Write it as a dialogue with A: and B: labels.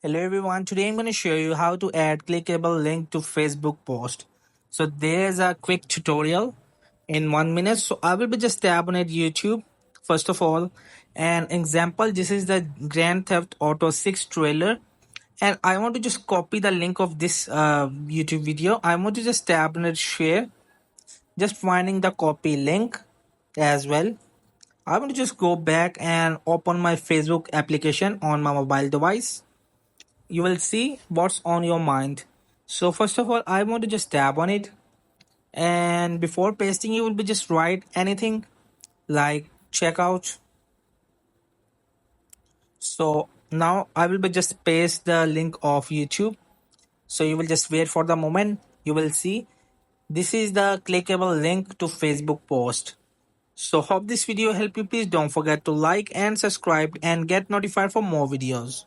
A: Hello everyone, today I'm going to show you how to add clickable link to Facebook post. So there's a quick tutorial in 1 minute. So I will be just tapping at YouTube first of all. An example, this is the Grand Theft Auto 6 trailer and I want to just copy the link of this YouTube video. I want to just tap on it share, just finding the copy link as well. I want to just go back and open my Facebook application on my mobile device. You will see what's on your mind. So first of all, I want to just tap on it, and before pasting you will be just write anything like checkout. So now I will be just paste the link of YouTube. So you will just wait for the moment. You will see this is the clickable link to Facebook post. So hope this video helped you. Please don't forget to like and subscribe and get notified for more videos.